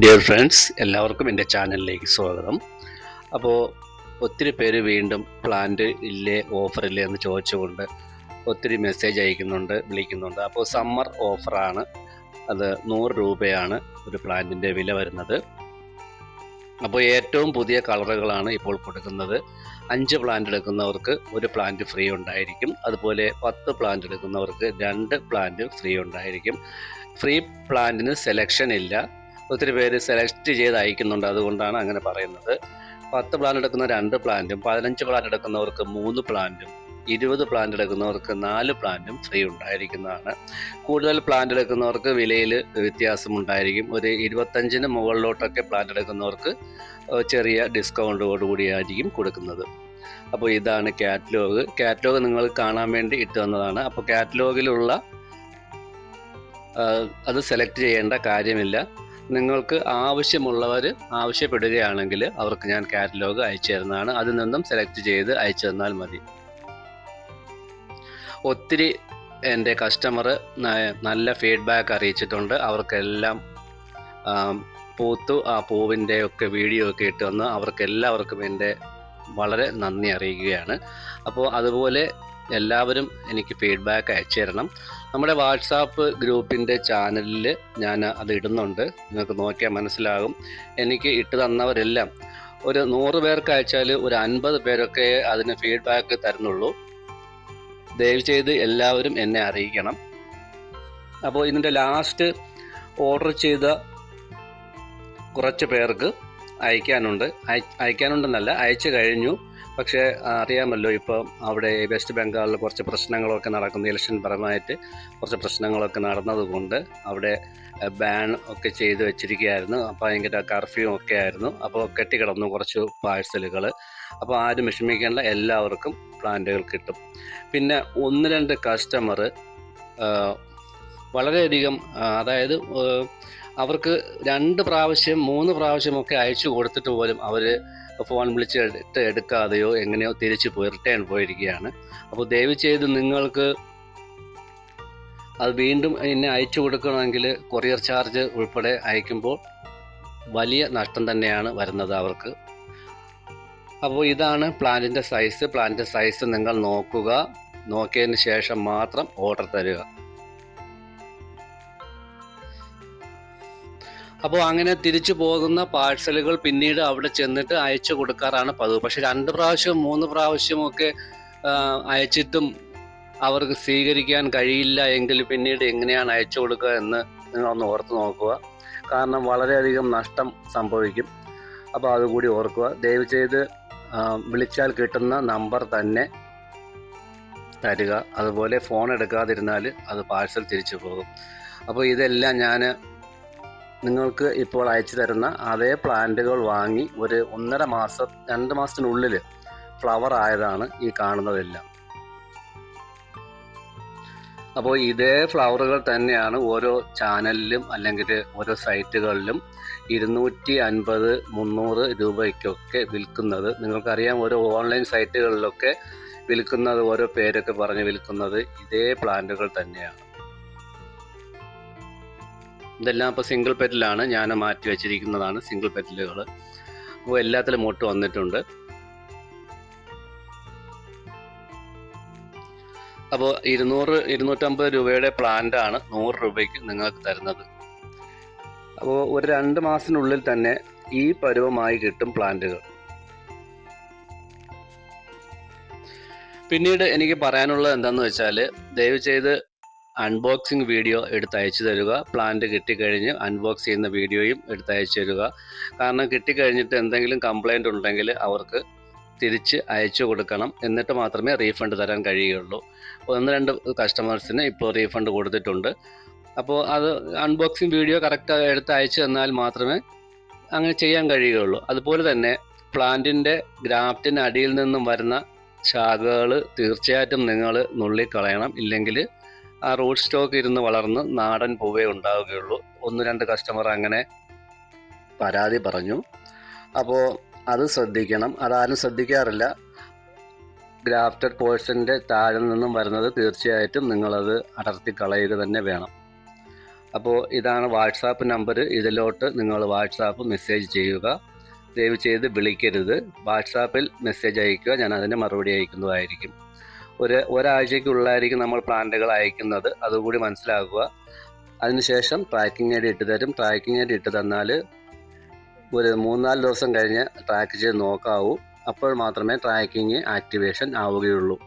Dear friends, എല്ലാവർക്കും എൻ്റെ ചാനലിലേക്ക് സ്വാഗതം. അപ്പോൾ ഒത്തിരി പേര് വീണ്ടും പ്ലാന്റ് ഇല്ലേ, ഓഫറില്ലേ എന്ന് ചോദിച്ചുകൊണ്ട് ഒത്തിരി മെസ്സേജ് അയക്കുന്നുണ്ട്, വിളിക്കുന്നുണ്ട്. അപ്പോൾ സമ്മർ ഓഫറാണ്. അത് 100 രൂപയാണ് ഒരു പ്ലാന്റിൻ്റെ വില വരുന്നത്. അപ്പോൾ ഏറ്റവും പുതിയ കളറുകളാണ് ഇപ്പോൾ കൊടുക്കുന്നത്. 5 പ്ലാന്റ് എടുക്കുന്നവർക്ക് 1 പ്ലാന്റ് ഫ്രീ ഉണ്ടായിരിക്കും. അതുപോലെ 10 പ്ലാന്റ് എടുക്കുന്നവർക്ക് 2 പ്ലാന്റ് ഫ്രീ ഉണ്ടായിരിക്കും. ഫ്രീ പ്ലാന്റിന് സെലക്ഷൻ ഇല്ല. ഒത്തിരി പേര് സെലക്ട് ചെയ്ത് അയക്കുന്നുണ്ട്, അതുകൊണ്ടാണ് അങ്ങനെ പറയുന്നത്. 10 പ്ലാന്റ് എടുക്കുന്ന 2 പ്ലാന്റും, 15 പ്ലാന്റ് എടുക്കുന്നവർക്ക് 3 പ്ലാന്റും, 20 പ്ലാന്റ് എടുക്കുന്നവർക്ക് 4 പ്ലാന്റും ഫ്രീ ഉണ്ടായിരിക്കുന്നതാണ്. കൂടുതൽ പ്ലാന്റ് എടുക്കുന്നവർക്ക് വിലയിൽ വ്യത്യാസമുണ്ടായിരിക്കും. ഒരു 25-ന് മുകളിലോട്ടൊക്കെ പ്ലാന്റ് എടുക്കുന്നവർക്ക് ചെറിയ ഡിസ്കൗണ്ടോടുകൂടിയായിരിക്കും കൊടുക്കുന്നത്. അപ്പോൾ ഇതാണ് കാറ്റലോഗ് നിങ്ങൾ കാണാൻ വേണ്ടി ഇട്ട് തന്നതാണ്. അപ്പോൾ കാറ്റലോഗിലുള്ള അത് സെലക്ട് ചെയ്യേണ്ട കാര്യമില്ല. നിങ്ങൾക്ക് ആവശ്യമുള്ളവർ ആവശ്യപ്പെടുകയാണെങ്കിൽ അവർക്ക് ഞാൻ കാറ്റലോഗ് അയച്ചു തരുന്നതാണ്. അതിൽ നിന്നും സെലക്ട് ചെയ്ത് അയച്ചു തന്നാൽ മതി. ഒത്തിരി എൻ്റെ കസ്റ്റമർ നല്ല ഫീഡ്ബാക്ക് അറിയിച്ചിട്ടുണ്ട്. അവർക്കെല്ലാം പൂത്തു, ആ പൂവിൻ്റെ ഒക്കെ വീഡിയോ ഒക്കെ ഇട്ട് വന്ന് അവർക്കെല്ലാവർക്കും എൻ്റെ വളരെ നന്ദി അറിയിക്കുകയാണ്. അപ്പോൾ അതുപോലെ എല്ലാവരും എനിക്ക് ഫീഡ്ബാക്ക് അയച്ചു തരണം. നമ്മുടെ വാട്സാപ്പ് ഗ്രൂപ്പിൻ്റെ ചാനലിൽ ഞാൻ അത് ഇടുന്നുണ്ട്. നിങ്ങൾക്ക് നോക്കിയാൽ മനസ്സിലാകും. എനിക്ക് ഇട്ട് തന്നവരെല്ലാം ഒരു 100 പേർക്ക് അയച്ചാൽ ഒരു 50 പേരൊക്കെ അതിന് ഫീഡ്ബാക്ക് തരുന്നുള്ളൂ. ദയവ് ചെയ്ത് എല്ലാവരും എന്നെ അറിയിക്കണം. അപ്പോൾ ഇതിൻ്റെ ലാസ്റ്റ് ഓർഡർ ചെയ്ത കുറച്ച് പേർക്ക് അയക്കാനുണ്ടെന്നല്ല, അയച്ചു കഴിഞ്ഞു. പക്ഷേ അറിയാമല്ലോ, ഇപ്പോൾ അവിടെ വെസ്റ്റ് ബംഗാളിൽ കുറച്ച് പ്രശ്നങ്ങളൊക്കെ നടക്കുന്നു. ഇലക്ഷൻ പരമായിട്ട് കുറച്ച് പ്രശ്നങ്ങളൊക്കെ നടന്നതുകൊണ്ട് അവിടെ ബാൻ ഒക്കെ ചെയ്ത് വെച്ചിരിക്കുകയായിരുന്നു. അപ്പോൾ ഭയങ്കര കർഫ്യൂ ഒക്കെ ആയിരുന്നു. അപ്പോൾ കെട്ടിക്കിടന്നു കുറച്ച് പാഴ്സലുകൾ. അപ്പോൾ ആരും വിഷമിക്കേണ്ട, എല്ലാവർക്കും പ്ലാന്റുകൾ കിട്ടും. പിന്നെ 1-2 കസ്റ്റമർ വളരെയധികം, അതായത് അവർക്ക് 2 പ്രാവശ്യം 3 പ്രാവശ്യമൊക്കെ അയച്ചു കൊടുത്തിട്ട് പോലും അവർ ഫോൺ വിളിച്ച് എടുക്കാതെയോ എങ്ങനെയോ തിരിച്ചു റിട്ടേൺ പോയിരിക്കുകയാണ്. അപ്പോൾ ദയവ് ചെയ്ത് നിങ്ങൾക്ക് അത് വീണ്ടും എന്നെ അയച്ചു കൊടുക്കണമെങ്കിൽ കൊറിയർ ചാർജ് ഉൾപ്പെടെ അയക്കുമ്പോൾ വലിയ നഷ്ടം തന്നെയാണ് വരുന്നത് അവർക്ക്. അപ്പോൾ ഇതാണ് പ്ലാന്റിൻ്റെ സൈസ് നിങ്ങൾ നോക്കുക. നോക്കിയതിന് ശേഷം മാത്രം ഓർഡർ തരിക. അപ്പോൾ അങ്ങനെ തിരിച്ചു പോകുന്ന പാഴ്സലുകൾ പിന്നീട് അവിടെ ചെന്നിട്ട് അയച്ചു കൊടുക്കാറാണ് പതിവ്. പക്ഷെ 2 പ്രാവശ്യം 3 പ്രാവശ്യമൊക്കെ അയച്ചിട്ടും അവർക്ക് സ്വീകരിക്കാൻ കഴിയില്ല എങ്കിൽ പിന്നീട് എങ്ങനെയാണ് അയച്ചു കൊടുക്കുക എന്ന് നിങ്ങളൊന്ന് ഓർത്ത് നോക്കുക. കാരണം വളരെയധികം നഷ്ടം സംഭവിക്കും. അപ്പോൾ അതുകൂടി ഓർക്കുക. ദയവ് ചെയ്ത് വിളിച്ചാൽ കിട്ടുന്ന നമ്പർ തന്നെ തരിക. അതുപോലെ ഫോൺ എടുക്കാതിരുന്നാൽ അത് പാഴ്സൽ തിരിച്ചു പോകും. അപ്പോൾ ഇതെല്ലാം ഞാൻ നിങ്ങൾക്ക് ഇപ്പോൾ അയച്ചു തരുന്ന അതേ പ്ലാന്റുകൾ വാങ്ങി ഒരു 1.5 മാസം 2 മാസത്തിനുള്ളിൽ ഫ്ലവർ ആയതാണ് ഈ കാണുന്നതെല്ലാം. അപ്പോൾ ഇതേ ഫ്ലവറുകൾ തന്നെയാണ് ഓരോ ചാനലിലും അല്ലെങ്കിൽ ഓരോ സൈറ്റുകളിലും 250, 300 രൂപയ്ക്കൊക്കെ വിൽക്കുന്നത്. നിങ്ങൾക്കറിയാം, ഓരോ ഓൺലൈൻ സൈറ്റുകളിലൊക്കെ വിൽക്കുന്നത്, ഓരോ പേരൊക്കെ പറഞ്ഞ് വിൽക്കുന്നത് ഇതേ പ്ലാന്റുകൾ തന്നെയാണ്. ഇതെല്ലാം ഇപ്പോൾ സിംഗിൾ പെറ്റലാണ് ഞാൻ മാറ്റി വെച്ചിരിക്കുന്നതാണ്, സിംഗിൾ പെറ്റലുകൾ. അപ്പോൾ എല്ലാത്തിലും മൊട്ട് വന്നിട്ടുണ്ട്. അപ്പോൾ 200-250 രൂപയുടെ പ്ലാന്റാണ് 100 രൂപയ്ക്ക് നിങ്ങൾക്ക് തരുന്നത്. അപ്പോൾ ഒരു 2 മാസത്തിനുള്ളിൽ തന്നെ ഈ പരുവമായി കിട്ടും പ്ലാന്റുകൾ. പിന്നീട് എനിക്ക് പറയാനുള്ളത് എന്താണെന്ന് വെച്ചാൽ, ദയവ് ചെയ്ത് അൺബോക്സിങ് വീഡിയോ എടുത്ത് അയച്ചു തരിക. പ്ലാന്റ് കിട്ടിക്കഴിഞ്ഞ് അൺബോക്സ് ചെയ്യുന്ന വീഡിയോയും എടുത്ത് അയച്ചു തരിക. കാരണം കിട്ടിക്കഴിഞ്ഞിട്ട് എന്തെങ്കിലും കംപ്ലൈൻറ്റ് ഉണ്ടെങ്കിൽ അവർക്ക് തിരിച്ച് അയച്ചു കൊടുക്കണം. എന്നിട്ട് മാത്രമേ റീഫണ്ട് തരാൻ കഴിയുകയുള്ളൂ. 1-2 കസ്റ്റമേഴ്സിന് ഇപ്പോൾ റീഫണ്ട് കൊടുത്തിട്ടുണ്ട്. അപ്പോൾ അത് അൺബോക്സിങ് വീഡിയോ കറക്റ്റ് എടുത്ത് അയച്ചു തന്നാൽ മാത്രമേ അങ്ങനെ ചെയ്യാൻ കഴിയുകയുള്ളൂ. അതുപോലെ തന്നെ പ്ലാന്റിൻ്റെ ഗ്രാഫ്റ്റിന് അടിയിൽ നിന്നും വരുന്ന ശാഖകൾ തീർച്ചയായിട്ടും നിങ്ങൾ നുള്ളിക്കളയണം. ഇല്ലെങ്കിൽ ആ റൂട്ട് സ്റ്റോക്ക് ഇരുന്ന് വളർന്ന് നാടൻ പൂവേ ഉണ്ടാവുകയുള്ളൂ. 1-2 കസ്റ്റമർ അങ്ങനെ പരാതി പറഞ്ഞു. അപ്പോൾ അത് ശ്രദ്ധിക്കണം. അതാരും ശ്രദ്ധിക്കാറില്ല. ഗ്രാഫ്റ്റഡ് പോർഷൻ്റെ താഴെ നിന്നും വരുന്നത് തീർച്ചയായിട്ടും നിങ്ങളത് അടർത്തി കളയുക തന്നെ വേണം. അപ്പോൾ ഇതാണ് വാട്സാപ്പ് നമ്പർ. ഇതിലോട്ട് നിങ്ങൾ വാട്സാപ്പ് മെസ്സേജ് ചെയ്യുക. ദയവ് ചെയ്ത് വിളിക്കരുത്. വാട്സാപ്പിൽ മെസ്സേജ് അയയ്ക്കുക, ഞാൻ അതിന് മറുപടി അയക്കുന്നതായിരിക്കും. ഒരാഴ്ചയ്ക്കുള്ളായിരിക്കും നമ്മൾ പ്ലാന്റുകൾ അയക്കുന്നത്, അതുകൂടി മനസ്സിലാക്കുക. അതിനുശേഷം ട്രാക്കിംഗ് ഐഡി ഇട്ട് തരും. ട്രാക്കിംഗ് ഐഡി ഇട്ട് തന്നാൽ ഒരു 3-4 ദിവസം കഴിഞ്ഞ് ട്രാക്ക് ചെയ്ത് നോക്കാവൂ. അപ്പോൾ മാത്രമേ ട്രാക്കിംഗ് ആക്ടിവേഷൻ ആവുകയുള്ളൂ.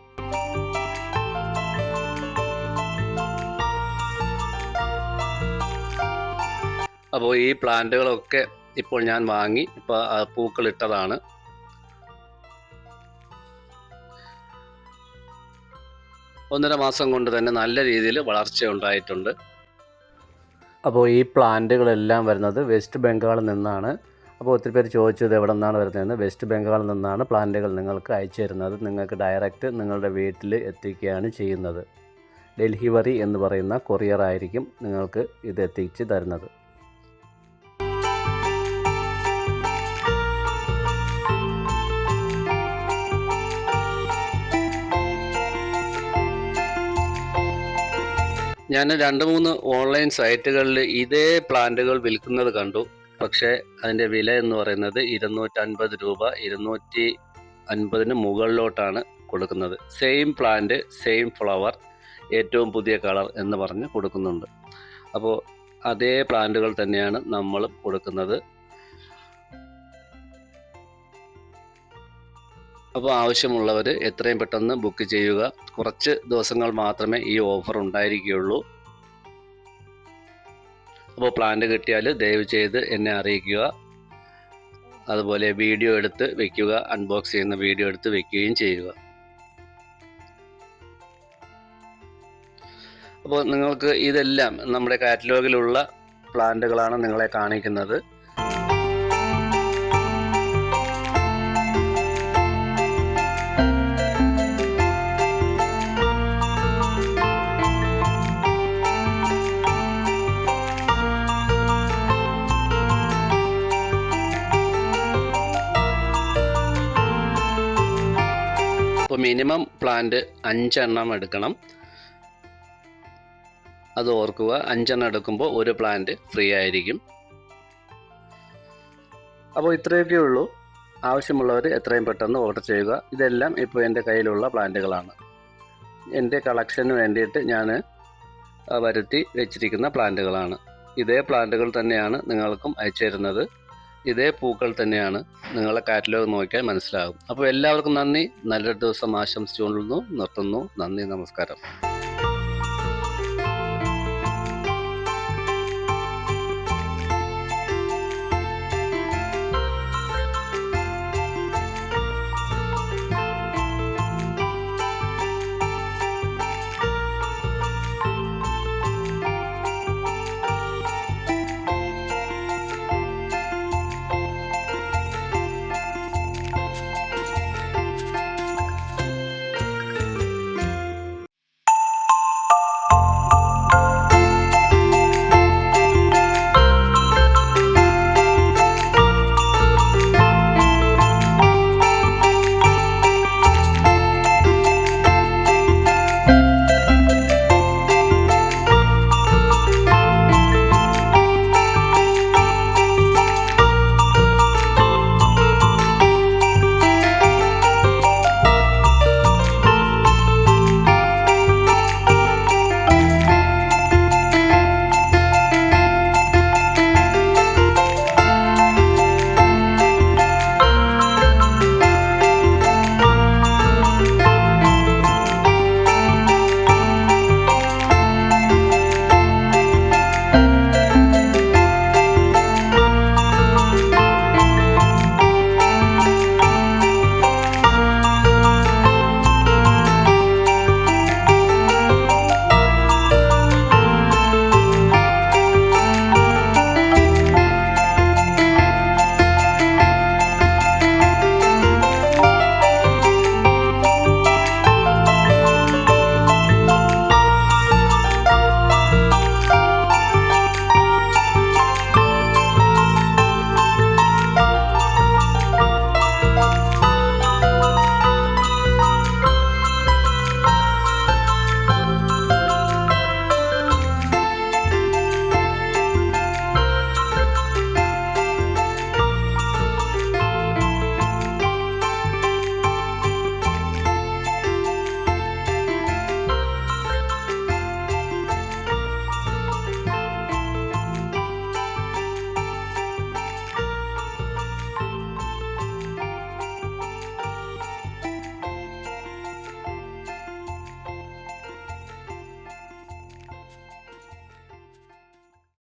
അപ്പോൾ ഈ പ്ലാന്റുകളൊക്കെ ഇപ്പോൾ ഞാൻ വാങ്ങി ഇപ്പോൾ പൂക്കളിട്ടതാണ്. ഒന്നര മാസം കൊണ്ട് തന്നെ നല്ല രീതിയിൽ വളർച്ച ഉണ്ടായിട്ടുണ്ട്. അപ്പോൾ ഈ പ്ലാന്റുകളെല്ലാം വരുന്നത് വെസ്റ്റ് ബംഗാളിൽ നിന്നാണ്. അപ്പോൾ ഒത്തിരി പേര് ചോദിച്ചത് എവിടെ നിന്നാണ് വരുന്നതെന്ന്. വെസ്റ്റ് ബംഗാളിൽ നിന്നാണ് പ്ലാന്റുകൾ നിങ്ങൾക്ക് അയച്ചു തരുന്നത്. നിങ്ങൾക്ക് ഡയറക്റ്റ് നിങ്ങളുടെ വീട്ടിൽ എത്തിക്കുകയാണ് ചെയ്യുന്നത്. ഡെലിവറി എന്ന് പറയുന്ന കൊറിയർ ആയിരിക്കും നിങ്ങൾക്ക് ഇത് എത്തിച്ച് തരുന്നത്. ഞാൻ 2-3 ഓൺലൈൻ സൈറ്റുകളിൽ ഇതേ പ്ലാന്റുകൾ വിൽക്കുന്നത് കണ്ടു. പക്ഷേ അതിൻ്റെ വില എന്ന് പറയുന്നത് 250 രൂപ, 250 മുകളിലോട്ടാണ് കൊടുക്കുന്നത്. സെയിം പ്ലാന്റ്, സെയിം ഫ്ലവർ, ഏറ്റവും പുതിയ കളർ എന്ന് പറഞ്ഞ് കൊടുക്കുന്നുണ്ട്. അപ്പോൾ അതേ പ്ലാന്റുകൾ തന്നെയാണ് നമ്മൾ കൊടുക്കുന്നത്. അപ്പോൾ ആവശ്യമുള്ളവർ എത്രയും പെട്ടെന്ന് ബുക്ക് ചെയ്യുക. കുറച്ച് ദിവസങ്ങൾ മാത്രമേ ഈ ഓഫർ ഉണ്ടായിരിക്കുകയുള്ളൂ. അപ്പോൾ പ്ലാന്റ് കിട്ടിയാൽ ദയവ് ചെയ്ത് എന്നെ അറിയിക്കുക. അതുപോലെ വീഡിയോ എടുത്ത് വയ്ക്കുക, അൺബോക്സ് ചെയ്യുന്ന വീഡിയോ എടുത്ത് വയ്ക്കുകയും ചെയ്യുക. അപ്പോൾ നിങ്ങൾക്ക് ഇതെല്ലാം നമ്മുടെ കാറ്റലോഗിലുള്ള പ്ലാന്റുകളാണ് നിങ്ങളെ കാണിക്കുന്നത്. അപ്പോൾ മിനിമം പ്ലാന്റ് 5 എണ്ണം എടുക്കണം. അത് ഓർക്കുക. 5 എണ്ണം എടുക്കുമ്പോൾ ഒരു പ്ലാന്റ് ഫ്രീ ആയിരിക്കും. അപ്പോൾ ഇത്രയൊക്കെ ഉള്ളൂ. ആവശ്യമുള്ളവർ എത്രയും പെട്ടെന്ന് ഓർഡർ ചെയ്യുക. ഇതെല്ലാം ഇപ്പോൾ എൻ്റെ കയ്യിലുള്ള പ്ലാന്റുകളാണ്. എൻ്റെ കളക്ഷന് വേണ്ടിയിട്ട് ഞാൻ വരുത്തി വെച്ചിരിക്കുന്ന പ്ലാന്റുകളാണ്. ഇതേ പ്ലാന്റുകൾ തന്നെയാണ് നിങ്ങൾക്കും അയച്ചു തരുന്നത്. ഇതേ പൂക്കൾ തന്നെയാണ്. നിങ്ങളെ കാറ്റലോഗ് നോക്കിയാൽ മനസ്സിലാകും. അപ്പോൾ എല്ലാവർക്കും നന്ദി. നല്ലൊരു ദിവസം ആശംസിച്ചുകൊള്ളുന്നു, നിർത്തുന്നു. നന്ദി, നമസ്കാരം.